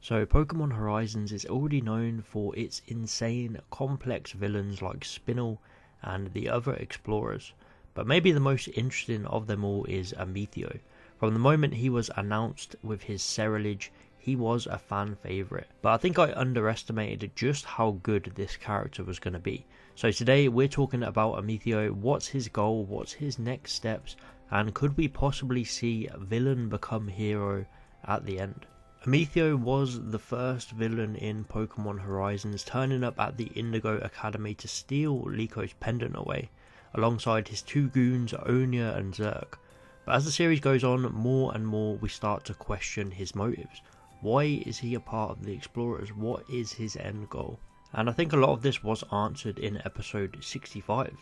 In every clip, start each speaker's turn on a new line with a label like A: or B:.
A: So Pokemon Horizons is already known for its insane, complex villains like Spinel and the other explorers, but maybe the most interesting of them all is Amethio. From the moment he was announced with his Ceruledge, he was a fan favourite, but I think I underestimated just how good this character was going to be. So today we're talking about Amethio, what's his goal, what's his next steps, and could we possibly see villain become hero at the end. Amethio was the first villain in Pokemon Horizons, turning up at the Indigo Academy to steal Lico's pendant away, alongside his two goons Onia and Zerk. But as the series goes on, more and more we start to question his motives. Why is he a part of the Explorers? What is his end goal? And I think a lot of this was answered in episode 65,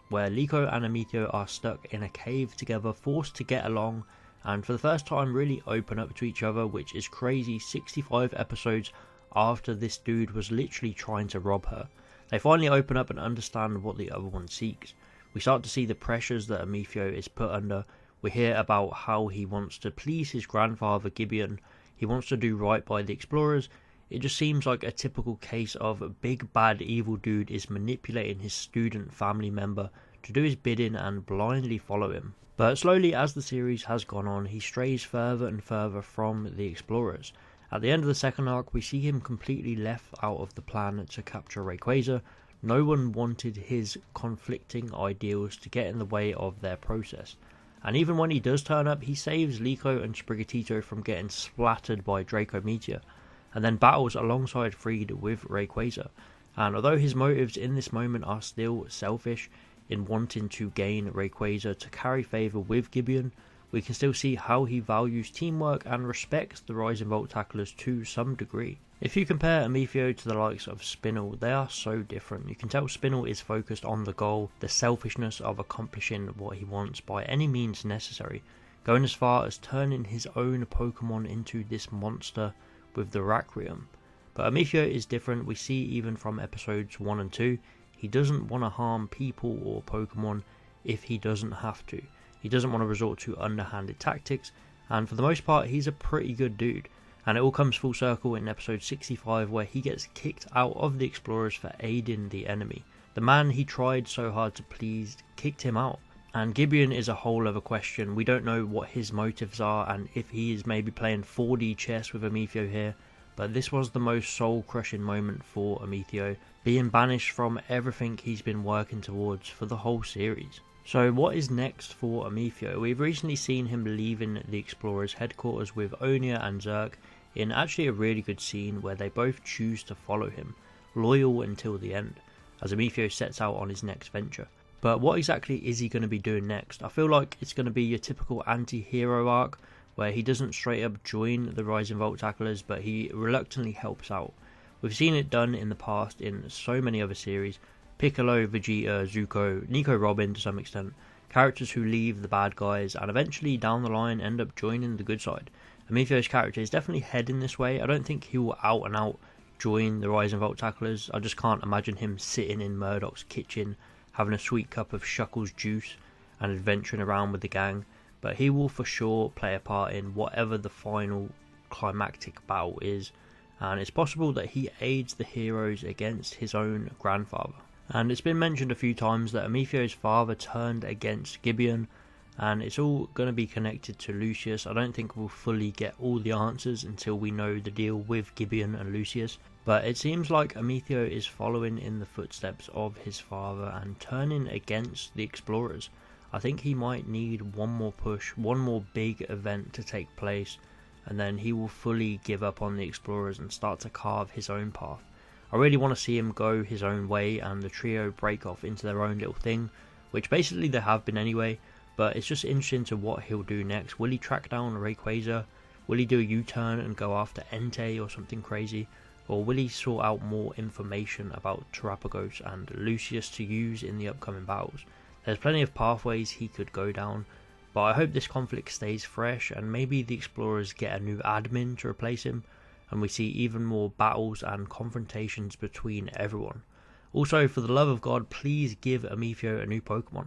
A: where Lico and Amethio are stuck in a cave together, forced to get along, and for the first time really open up to each other, which is crazy 65 episodes after this dude was literally trying to rob her. They finally open up and understand what the other one seeks. We start to see the pressures that Amethio is put under. We hear about how he wants to please his grandfather Gibeon, he wants to do right by the Explorers. It just seems like a typical case of a big bad evil dude is manipulating his student family member to do his bidding and blindly follow him. But slowly as the series has gone on, he strays further and further from the Explorers. At the end of the second arc, we see him completely left out of the plan to capture Rayquaza. No one wanted his conflicting ideals to get in the way of their process. And even when he does turn up, he saves Lico and Sprigatito from getting splattered by Draco Meteor, and then battles alongside Freed with Rayquaza. And although his motives in this moment are still selfish, in wanting to gain Rayquaza to carry favour with Gibeon, we can still see how he values teamwork and respects the Rising Volt tacklers to some degree. If you compare Amethio to the likes of Spinel, they are so different. You can tell Spinel is focused on the goal, the selfishness of accomplishing what he wants by any means necessary, going as far as turning his own Pokemon into this monster with the Requiem. But Amethio is different. We see even from episodes 1 and 2, he doesn't want to harm people or Pokemon if he doesn't have to. He doesn't want to resort to underhanded tactics, and for the most part he's a pretty good dude. And it all comes full circle in episode 65, where he gets kicked out of the Explorers for aiding the enemy. The man he tried so hard to please kicked him out. And Gibeon is a whole other question. We don't know what his motives are and if he is maybe playing 4D chess with Amethio here. But this was the most soul-crushing moment for Amethio, being banished from everything he's been working towards for the whole series. So what is next for Amethio? We've recently seen him leaving the Explorers headquarters with Onia and Zerk in actually a really good scene where they both choose to follow him, loyal until the end, as Amethio sets out on his next venture. But what exactly is he going to be doing next? I feel like it's going to be your typical anti-hero arc, where he doesn't straight up join the Rising Volt tacklers, but he reluctantly helps out. We've seen it done in the past in so many other series: Piccolo, Vegeta, Zuko, Nico Robin to some extent, characters who leave the bad guys and eventually down the line end up joining the good side. Amethio's character is definitely heading this way. I don't think he will out and out join the Rising Volt tacklers. I just can't imagine him sitting in Murdoch's kitchen having a sweet cup of Shuckle's juice and adventuring around with the gang, but he will for sure play a part in whatever the final climactic battle is, and it's possible that he aids the heroes against his own grandfather. And it's been mentioned a few times that Amethio's father turned against Gibeon, and it's all going to be connected to Lucius. I don't think we'll fully get all the answers until we know the deal with Gibeon and Lucius, but it seems like Amethio is following in the footsteps of his father and turning against the Explorers. I think he might need one more push, one more big event to take place, and then he will fully give up on the Explorers and start to carve his own path. I really want to see him go his own way and the trio break off into their own little thing, which basically they have been anyway, but it's just interesting to what he'll do next. Will he track down Rayquaza? Will he do a U-turn and go after Entei or something crazy? Or will he sort out more information about Terrapagos and Lucius to use in the upcoming battles? There's plenty of pathways he could go down, but I hope this conflict stays fresh and maybe the Explorers get a new admin to replace him, and we see even more battles and confrontations between everyone. Also, for the love of God, please give Amethio a new Pokemon.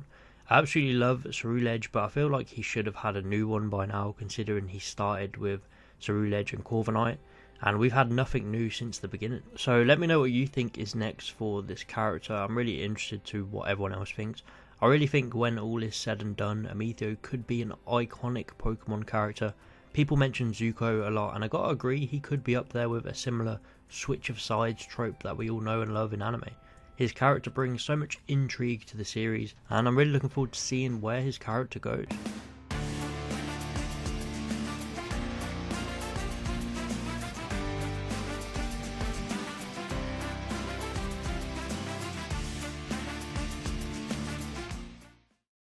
A: I absolutely love Ceruledge, but I feel like he should have had a new one by now, considering he started with Ceruledge and Corviknight. and we've had nothing new since the beginning. So let me know what you think is next for this character. I'm really interested to what everyone else thinks. I really think when all is said and done, Amethio could be an iconic Pokemon character. People mention Zuko a lot, and I gotta agree, he could be up there with a similar switch of sides trope that we all know and love in anime. His character brings so much intrigue to the series, and I'm really looking forward to seeing where his character goes.